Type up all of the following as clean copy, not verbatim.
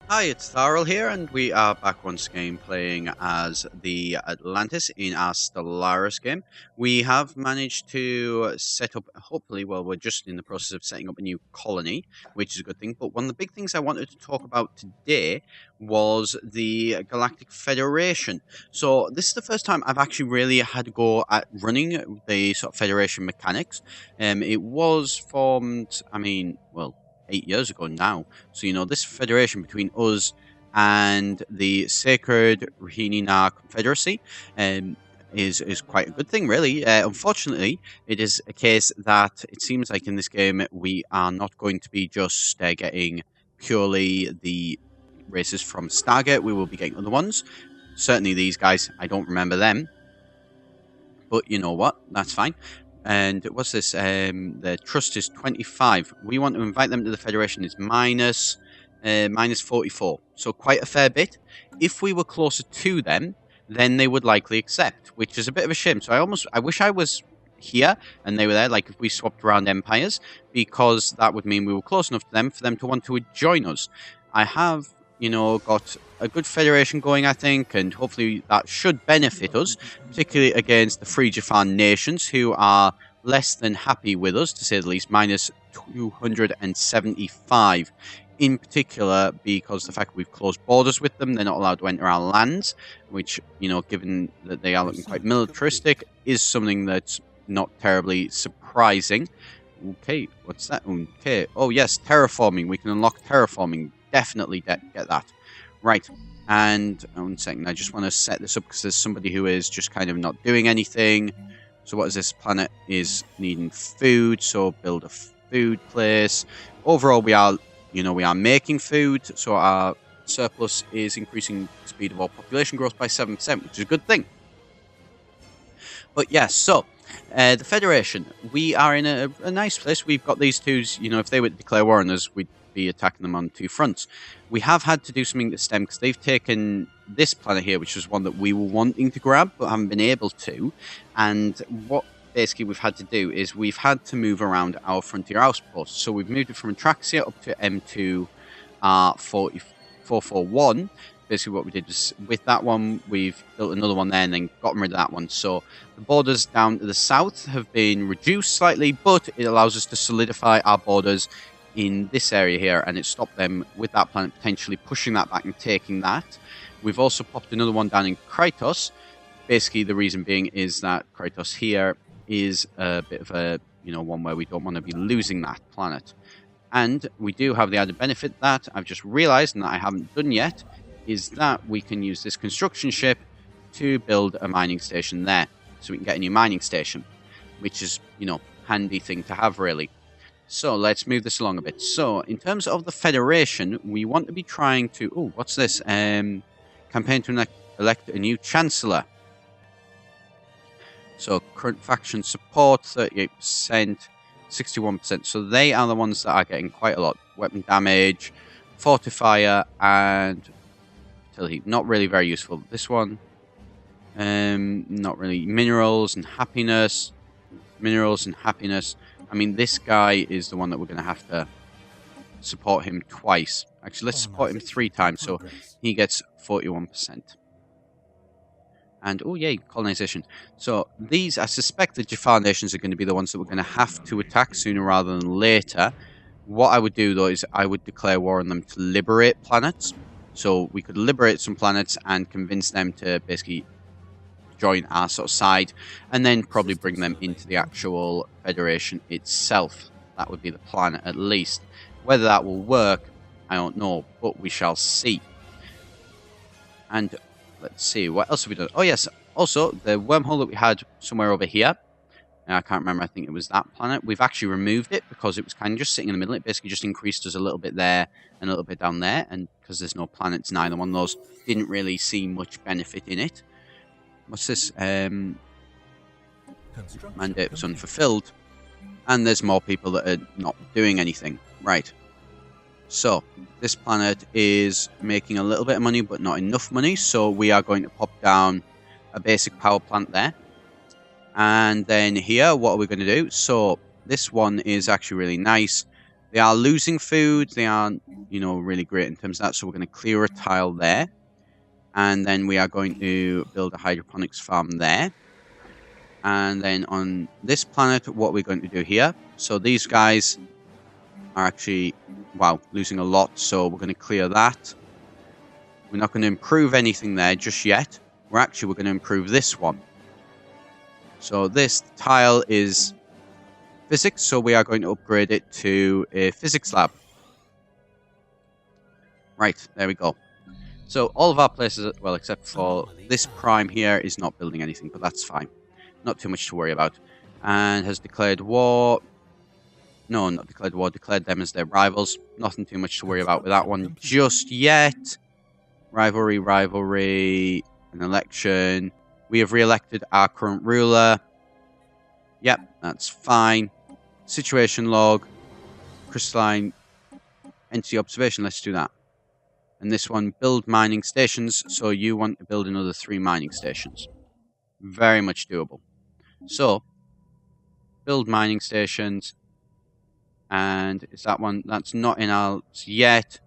Hi, it's Etharal here, and we are back once again playing as the Atlantis in our Stellaris game. We have managed to set up, hopefully, well, we're just in the process of setting up a new colony, which is a good thing. But one of the big things I wanted to talk about today was the Galactic Federation. So, this is the first time I've actually really had to go at running the sort of Federation mechanics. It was formed, well, 8 years ago now. So, this federation between us and the Sacred Rahinina Confederacy is quite a good thing, really. Unfortunately, it is a case that it seems like in this game we are not going to be just getting purely the races from StarGate. We will be getting other ones. Certainly these guys, I don't remember them. But you know what? That's fine. And what's this? The trust is 25. We want to invite them to the Federation. It's minus 44. So quite a fair bit. If we were closer to them, then they would likely accept, which is a bit of a shame. So I wish I was here and they were there, like if we swapped around empires, because that would mean we were close enough to them for them to want to join us. I have, got a good federation going, I think, and hopefully that should benefit us, particularly against the Free Jafan nations, who are less than happy with us, to say the least, minus 275. In particular, because the fact that we've closed borders with them, they're not allowed to enter our lands, which, given that they are looking quite militaristic, is something that's not terribly surprising. Okay, what's that? Okay, oh yes, terraforming. We can unlock terraforming. Definitely get that. Right, and 1 second, I just want to set this up because there's somebody who is just kind of not doing anything. So what is this? Planet is needing food, so build a food place. Overall, we are making food, so our surplus is increasing the speed of our population growth by 7%, which is a good thing. But yes, so the Federation, we are in a nice place. We've got these twos, if they were to declare war on us, we'd be attacking them on two fronts. We have had to do something to stem, because they've taken this planet here, which was one that we were wanting to grab, but haven't been able to. And what basically we've had to do is we've had to move around our frontier outposts. So we've moved it from Atraxia up to M2 441. Basically what we did is with that one, we've built another one there and then gotten rid of that one. So the borders down to the south have been reduced slightly, but it allows us to solidify our borders in this area here, and it stopped them with that planet potentially pushing that back and taking that. We've also popped another one down in Krytos. Basically the reason being is that Krytos here is a bit of a, one where we don't want to be losing that planet. And we do have the added benefit that I've just realized and that I haven't done yet, is that we can use this construction ship to build a mining station there. So we can get a new mining station, which is, handy thing to have, really. So let's move this along a bit. So in terms of the Federation, we want to be trying to... Oh, what's this? Campaign to elect a new Chancellor. So current faction support, 38%, 61%. So they are the ones that are getting quite a lot. Weapon damage, fortifier, and... not really very useful. This one, not really. Minerals and happiness. I mean, this guy is the one that we're going to have to support him twice. Actually, let's support him 3 times, so he gets 41%. And, oh yay, colonization. So these, I suspect the Jafar nations are going to be the ones that we're going to have to attack sooner rather than later. What I would do, though, is I would declare war on them to liberate planets. So we could liberate some planets and convince them to basically join our sort of side, and then probably bring them into the actual Federation itself. That would be the plan, at least. Whether that will work, I don't know, but we shall see. And let's see, what else have we done? Oh yes, also, the wormhole that we had somewhere over here, I can't remember, I think it was that planet. We've actually removed it because it was kind of just sitting in the middle. It basically just increased us a little bit there and a little bit down there. And because there's no planets in either one of those, didn't really see much benefit in it. What's this? Mandate was unfulfilled. And there's more people that are not doing anything. Right. So, this planet is making a little bit of money, but not enough money. So we are going to pop down a basic power plant there. And then here, what are we going to do? So, this one is actually really nice. They are losing food. They aren't, you know, really great in terms of that. So we're going to clear a tile there. And then we are going to build a hydroponics farm there. And then on this planet, what we're going to do here. So these guys are actually, wow, losing a lot. So we're going to clear that. We're not going to improve anything there just yet. We're going to improve this one. So this tile is physics, so we are going to upgrade it to a physics lab. Right, there we go. So all of our places, well, except for this prime here, is not building anything, but that's fine. Not too much to worry about. And has declared war. No, not declared war, declared them as their rivals. Nothing too much to worry about with that one just yet. Rivalry, an election. We have re-elected our current ruler. Yep, that's fine. Situation log. Crystalline entity observation. Let's do that. And this one, build mining stations. So you want to build another 3 mining stations. Very much doable. So, build mining stations. And is that one? That's not in ours yet.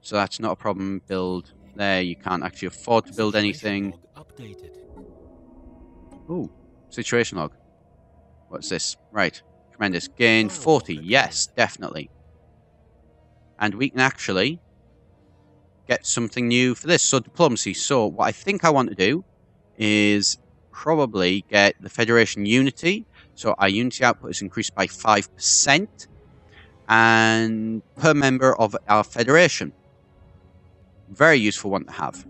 So that's not a problem. Build there. You can't actually afford to build anything. Ooh, situation log. What's this? Right. Tremendous. Gain 40. Yes, definitely. And we can actually get something new for this. So diplomacy. So what I think I want to do is probably get the Federation unity. So our unity output is increased by 5%. And per member of our Federation. Very useful one to have.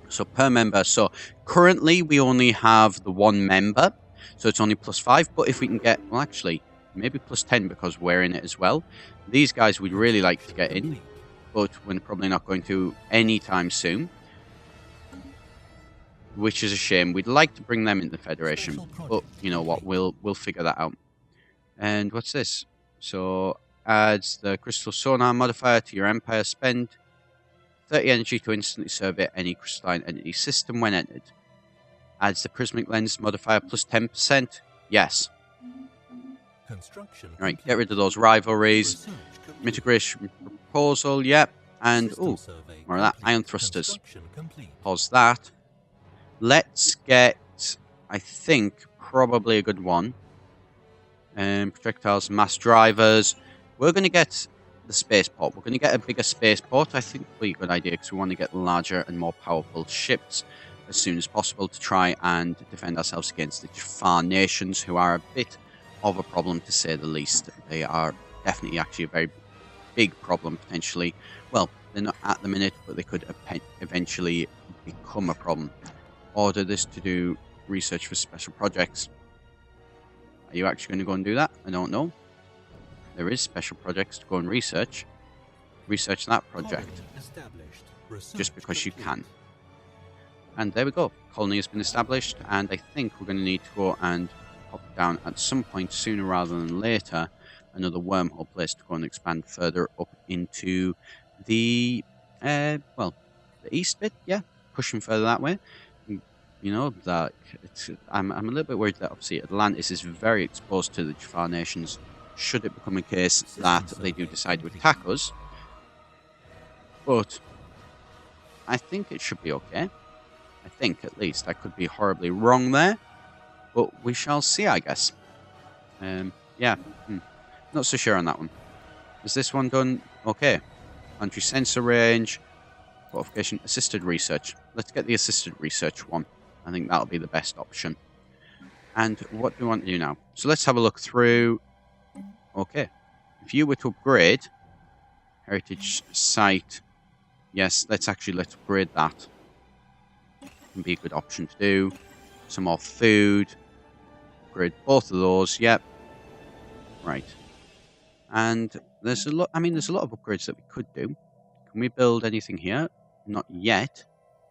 So per member. So currently we only have the 1 member. So it's only +5. But if we can get, well, actually, maybe +10 because we're in it as well. These guys we'd really like to get in. But we're probably not going to anytime soon. Which is a shame. We'd like to bring them into the Federation. But you know what? We'll figure that out. And what's this? So adds the crystal sonar modifier to your empire. Spend 30 energy to instantly survey any crystalline entity system when entered. Adds the prismatic lens modifier plus 10%. Yes. Alright, get rid of those rivalries. Mitigation proposal, yep. And, ooh, more of that. Ion thrusters. Pause that. Let's get, I think, probably a good one. Projectiles, mass drivers. We're going to get the spaceport. We're going to get a bigger spaceport. I think it'll be a good idea because we want to get larger and more powerful ships as soon as possible to try and defend ourselves against the Jafar nations, who are a bit of a problem to say the least. They are definitely actually a very big problem potentially. Well, they're not at the minute, but they could eventually become a problem. Order this to do research for special projects. Are you actually going to go and do that? I don't know. There is special projects to go and research. Research that project. Just because you can. And there we go. Colony has been established. And I think we're going to need to go and pop down at some point sooner rather than later. Another wormhole place to go and expand further up into the, well, the east bit. Yeah, pushing further that way. You know, that I'm a little bit worried that obviously Atlantis is very exposed to the Jafar nations. Should it become a case that they do decide to attack us. But I think it should be okay. I think, at least. I could be horribly wrong there. But we shall see, I guess. Yeah. Not so sure on that one. Is this one done? Okay. Planetary sensor range. Fortification. Assisted research. Let's get the assisted research one. I think that'll be the best option. And what do we want to do now? So let's have a look through. Okay. If you were to upgrade heritage site, yes, let's upgrade that. Can be a good option to do. Some more food. Upgrade both of those. Yep. Right. And there's a lot. I mean, there's a lot of upgrades that we could do. Can we build anything here? Not yet,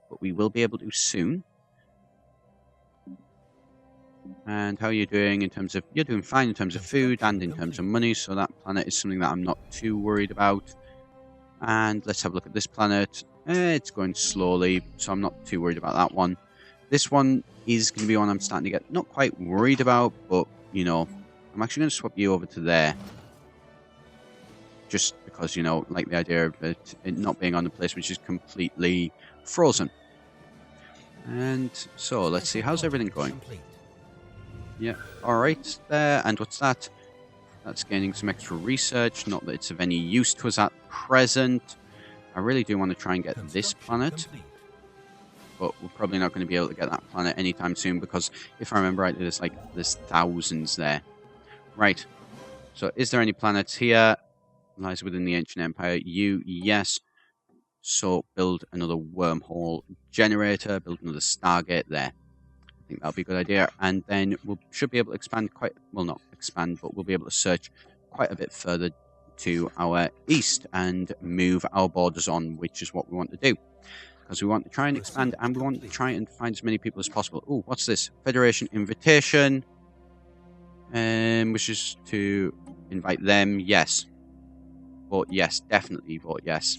but we will be able to soon. And how are you doing in terms of... You're doing fine in terms of food and in terms of money, so that planet is something that I'm not too worried about. And let's have a look at this planet. It's going slowly, so I'm not too worried about that one. This one is going to be one I'm starting to get not quite worried about, but, you know, I'm actually going to swap you over to there. Just because, you know, like the idea of it not being on the place which is completely frozen. And so, let's see, how's everything going? Yeah, alright there. And what's that? That's gaining some extra research. Not that it's of any use to us at present. I really do want to try and get this planet. But we're probably not going to be able to get that planet anytime soon. Because if I remember rightly, there's thousands there. Right. So is there any planets here? Lies within the ancient empire. Yes. So build another wormhole generator. Build another StarGate there. I think that'll be a good idea. And then we should be able to expand quite... Well, not expand, but we'll be able to search quite a bit further to our east and move our borders on, which is what we want to do. Because we want to try and expand, and we want to try and find as many people as possible. Oh, what's this? Federation invitation. Wishes to invite them. Yes. Vote yes. Definitely vote yes.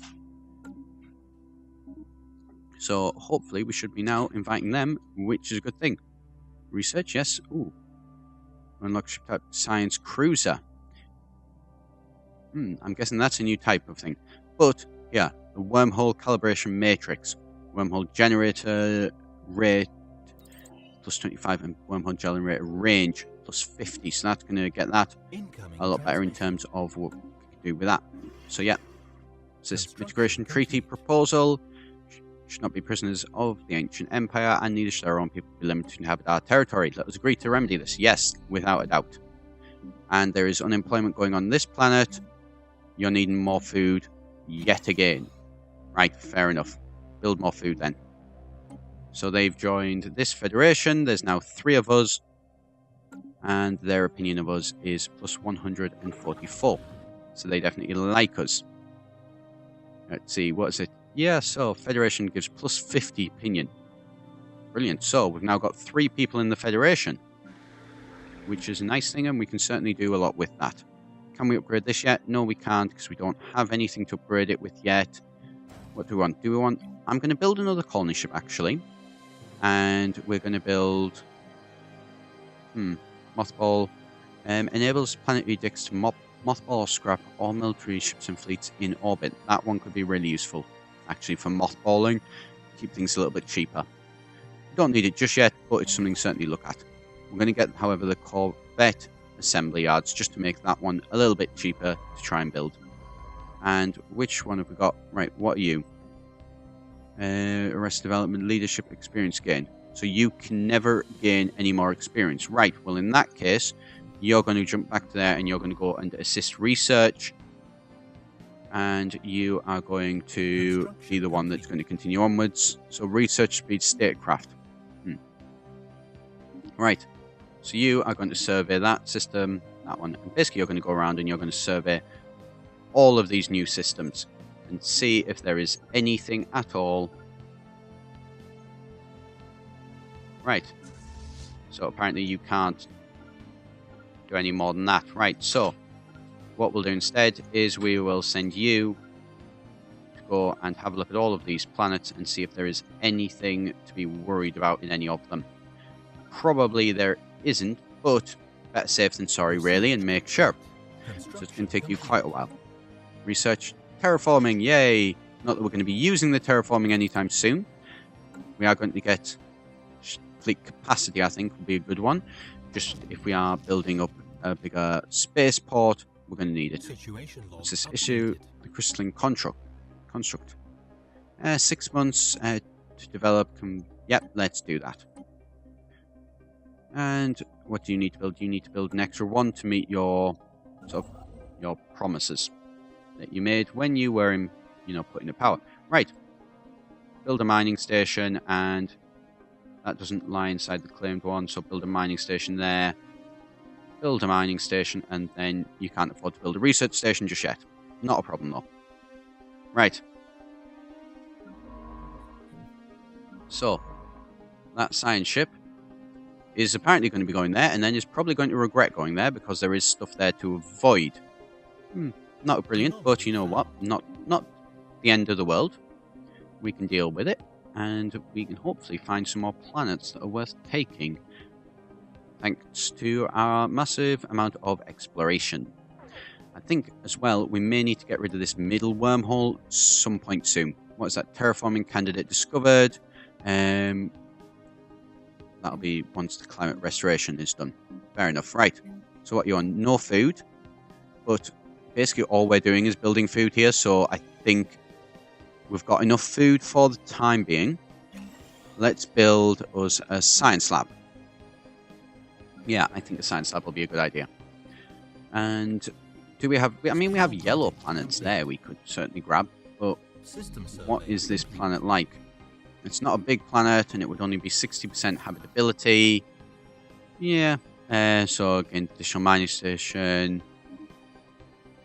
So, hopefully, we should be now inviting them, which is a good thing. Research, yes. Ooh. Unlock ship type science cruiser. I'm guessing that's a new type of thing. But, yeah, the wormhole calibration matrix. Wormhole generator rate plus 25 and wormhole generator range plus 50. So that's going to get that a lot better in terms of what we can do with that. So, yeah. So this integration treaty proposal. Should not be prisoners of the ancient empire, and neither should our own people be limited to inhabit our territory. Let us agree to remedy this. Yes, without a doubt. And there is unemployment going on this planet. You're needing more food yet again. Right, fair enough. Build more food then. So they've joined this federation. There's now 3 of us. And their opinion of us is plus 144. So they definitely like us. Let's see, what is it? Yeah, so Federation gives plus 50 opinion. Brilliant. So we've now got 3 people in the Federation, which is a nice thing, and we can certainly do a lot with that. Can we upgrade this yet? No, we can't, because we don't have anything to upgrade it with yet. What do we want? I'm going to build another colony ship, actually. And we're going to build... Mothball. Enables planetary decks to mothball or scrap all military ships and fleets in orbit. That one could be really useful. Actually, for mothballing, keep things a little bit cheaper. Don't need it just yet, but it's something to certainly look at. We're going to get, however, the Corvette assembly yards just to make that one a little bit cheaper to try and build. And which one have we got? Right, what are you? Arrest development leadership experience gain. So you can never gain any more experience. Right, well in that case, you're going to jump back to there and you're going to go and assist research. And you are going to be the one that's going to continue onwards. So research speed statecraft. Right. So you are going to survey that system, that one. And basically you're going to go around and you're going to survey all of these new systems. And see if there is anything at all. Right. So apparently you can't do any more than that. Right, so what we'll do instead is we will send you to go and have a look at all of these planets and see if there is anything to be worried about in any of them. Probably there isn't, but better safe than sorry, really, and make sure. So it's going to take you quite a while. Research terraforming, yay! Not that we're going to be using the terraforming anytime soon. We are going to get fleet capacity, I think, would be a good one. Just if we are building up a bigger spaceport, we're going to need it. What's this issue? The crystalline construct. 6 months to develop. Yep, let's do that. And what do you need to build? You need to build an extra one to meet your your promises that you made when you were in, putting the power. Right. Build a mining station, and that doesn't lie inside the claimed one, so build a mining station there. Build a mining station, and then you can't afford to build a research station just yet. Not a problem, though. Right. So, that science ship is apparently going to be going there, and then is probably going to regret going there, because there is stuff there to avoid. Not brilliant, but you know what? Not the end of the world. We can deal with it, and we can hopefully find some more planets that are worth taking. thanks to our massive amount of exploration. I think as well we may need to get rid of this middle wormhole some point soon. What is that? Terraforming candidate discovered. That'll be once the climate restoration is done. Fair enough. Right. So what you're on? No food. But basically all we're doing is building food here. So I think we've got enough food for the time being. Let's build us a science lab. Yeah, I think a science lab will be a good idea. And do we have... I mean, we have yellow planets there we could certainly grab. But what is this planet like? It's not a big planet, and it would only be 60% habitability. Yeah. So again, additional mining station.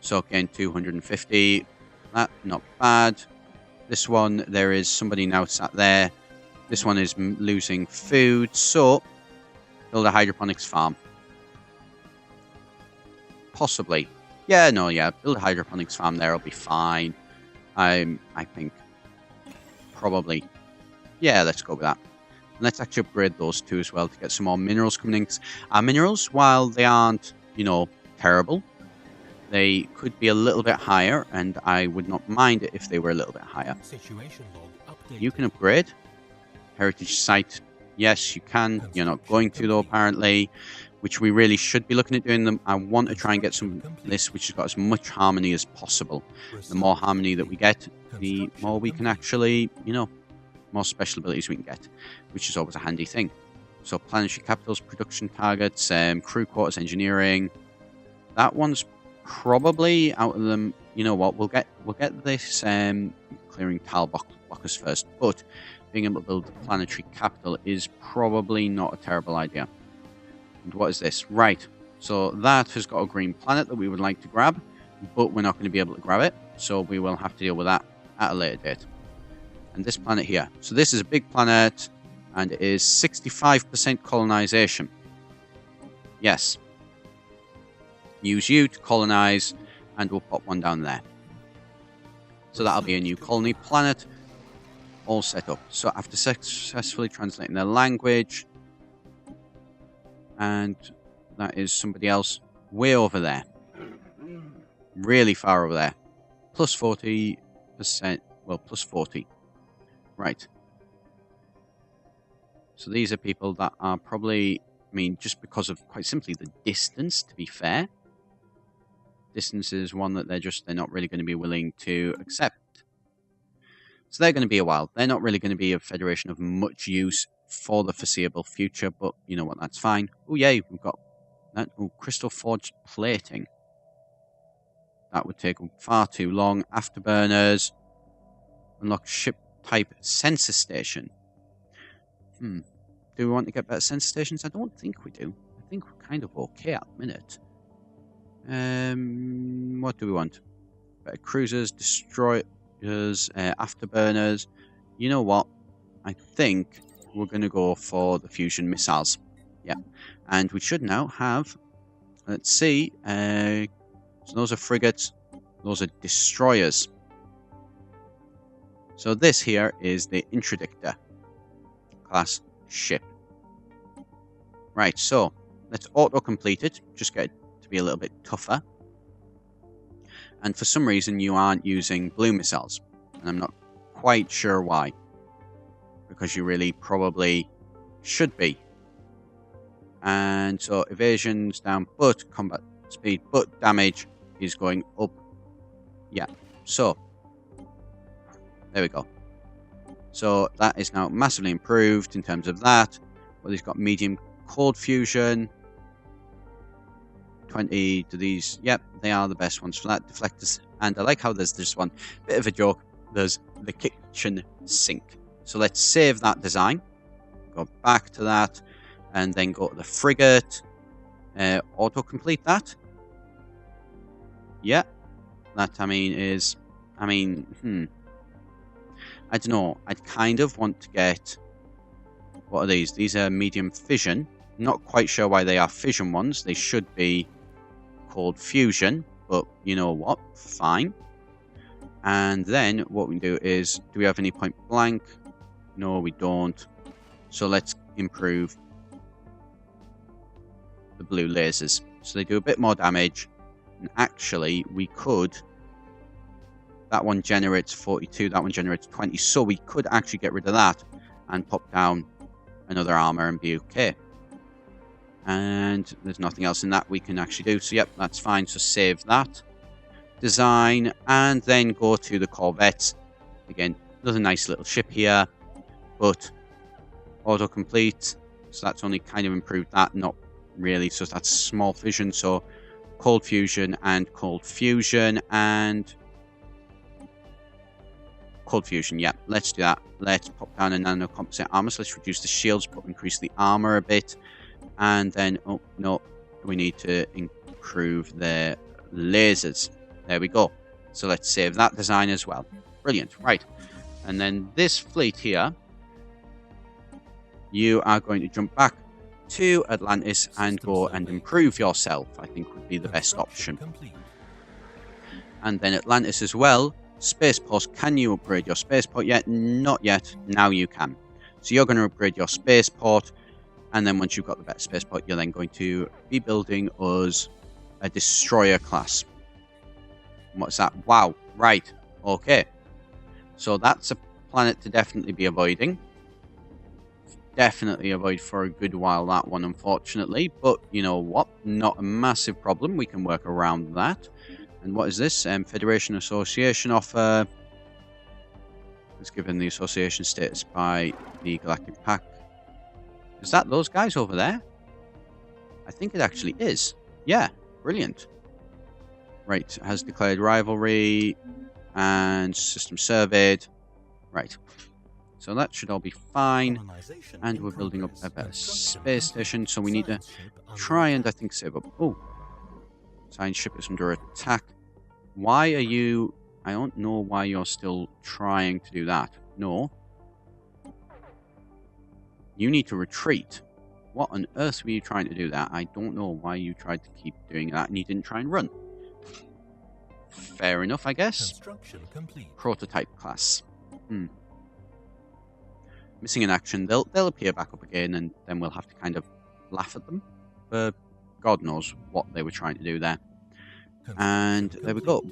So again, 250. That, not bad. This one, there is somebody now sat there. This one is losing food. So, build a hydroponics farm. Possibly. Yeah, no, yeah. Build a hydroponics farm there. It'll be fine. I think. Probably. Yeah, let's go with that. And let's actually upgrade those two as well to get some more minerals coming in. Our minerals, while they aren't, you know, terrible, they could be a little bit higher, and I would not mind it if they were a little bit higher. You can upgrade. Heritage site. Yes, you can. You're not going to, though, apparently, which we really should be looking at doing them. I want to try and get some of this, which has got as much harmony as possible. The more harmony that we get, the more we can actually, you know, more special abilities we can get, which is always a handy thing. So planetary capitals, production targets, crew quarters, engineering. That one's probably out of them. You know what? We'll get this clearing tile blockers first, but being able to build the planetary capital is probably not a terrible idea. And what is this? Right. So that has got a green planet that we would like to grab, but we're not going to be able to grab it, so we will have to deal with that at a later date. And this planet here. So this is a big planet, and it is 65% colonization. Yes. Use you to colonize, and we'll pop one down there. So that'll be a new colony planet, all set up. So after successfully translating their language, and that is somebody else way over there. Really far over there. Plus 40%, well, plus 40. Right. So these are people that are probably, I mean, just because of quite simply the distance, to be fair. Distance is one that they're not really going to be willing to accept. So they're going to be a while. They're not really going to be a federation of much use for the foreseeable future, but you know what, that's fine. Oh yay, we've got that. Oh, crystal forged plating. That would take far too long. Afterburners. Unlock ship type sensor station. Do we want to get better sensor stations? I don't think we do. I think we're kind of okay at the minute. What do we want? Better cruisers, destroyers, afterburners. You know what? I think we're going to go for the fusion missiles. Yeah. And we should now have, let's see, so those are frigates, those are destroyers. So this here is the Interdictor class ship. Right, so let's auto-complete it. Just get it to be a little bit tougher. And for some reason you aren't using blue missiles. And I'm not quite sure why. Because you really probably should be. And so evasion's down, but combat speed, but damage is going up. Yeah, so there we go. So that is now massively improved in terms of that. Well, he's got medium cold fusion. 20 to these. Yep, they are the best ones for that. Deflectors. And I like how there's this one. Bit of a joke. There's the kitchen sink. So let's save that design. Go back to that. And then go to the frigate. Auto-complete that. Yeah. That, I mean, is... I mean, I don't know. I'd kind of want to get... What are these? These are medium fission. Not quite sure why they are fission ones. They should be called fusion. But you know what? Fine. And then what we can do is... Do we have any point blank? No, we don't. So let's improve the blue lasers. So they do a bit more damage. And actually, we could... That one generates 42, that one generates 20. So we could actually get rid of that and pop down another armor and be okay. And there's nothing else in that we can actually do. So, yep, that's fine. So save that. Design. And then go to the corvettes. Again, another nice little ship here. But autocomplete. So that's only kind of improved that. Not really. So that's small fission. So cold fusion and cold fusion. And cold fusion. Yeah, let's do that. Let's pop down a nano composite armor. So let's reduce the shields but increase the armor a bit. And then, oh no, we need to improve the lasers. There we go. So let's save that design as well. Brilliant. Right. And then this fleet here, you are going to jump back to Atlantis and go and improve yourself, I think would be the best option. And then Atlantis as well. Spaceport, can you upgrade your spaceport yet? Not yet. Now you can. So you're going to upgrade your spaceport. And then once you've got the better spaceport, you're then going to be building us a destroyer class. What's that? Wow. Right. Okay. So that's a planet to definitely be avoiding. Definitely avoid for a good while, that one, unfortunately. But you know what? Not a massive problem. We can work around that. And what is this? Federation Association offer. It's given the association status by the Galactic Pact. Is that those guys over there? I think it actually is. Yeah, brilliant. Right, has declared rivalry and system surveyed. Right, so that should all be fine. And we're building up a better space station, so we need to try and, I think, save up. Oh, science ship is under attack. Why are you... I don't know why you're still trying to do that. No. You need to retreat. What on earth were you trying to do that? I don't know why you tried to keep doing that and you didn't try and run. Fair enough, I guess. Prototype class. Missing in action. They'll appear back up again and then we'll have to kind of laugh at them. But God knows what they were trying to do there. And there we go.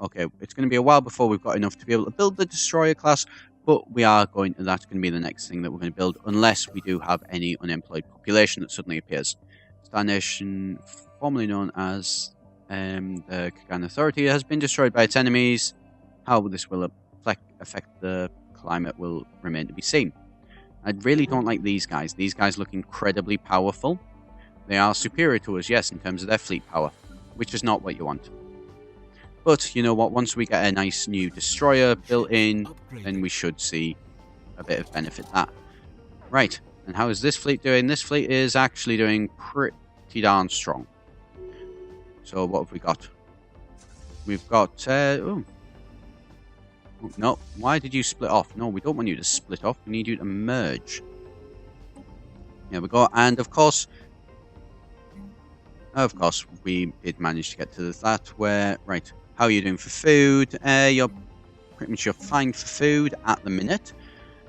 Okay, it's going to be a while before we've got enough to be able to build the destroyer class. But we are going, and that's going to be the next thing that we're going to build, unless we do have any unemployed population that suddenly appears. Star Nation, formerly known as the Kagan Authority, has been destroyed by its enemies. How this will affect the climate will remain to be seen. I really don't like these guys. These guys look incredibly powerful. They are superior to us, yes, in terms of their fleet power, which is not what you want. But, you know what, once we get a nice new destroyer built in, then we should see a bit of benefit that. Right, and how is this fleet doing? This fleet is actually doing pretty darn strong. So what have we got? We've got, oh, no, why did you split off? No, we don't want you to split off, we need you to merge. There we go, and of course, we did manage to get to that where, right, how are you doing for food? You're pretty much fine for food at the minute.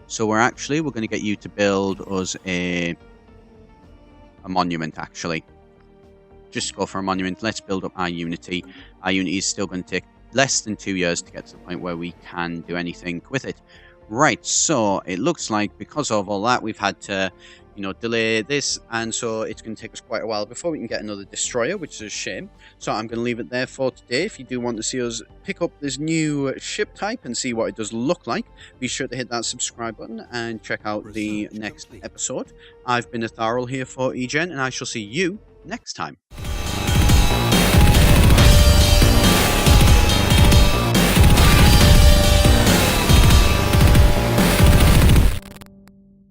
So we're going to get you to build us a monument, actually. Just go for a monument. Let's build up our Unity. Our Unity is still going to take less than 2 years to get to the point where we can do anything with it. Right, so it looks like because of all that, we've had to, you know, delay this, and so it's going to take us quite a while before we can get another destroyer, which is a shame. So I'm going to leave it there for today. If you do want to see us pick up this new ship type and see what it does look like, be sure to hit that subscribe button and check out the next episode. I've been Etharal here for eGen, and I shall see you next time.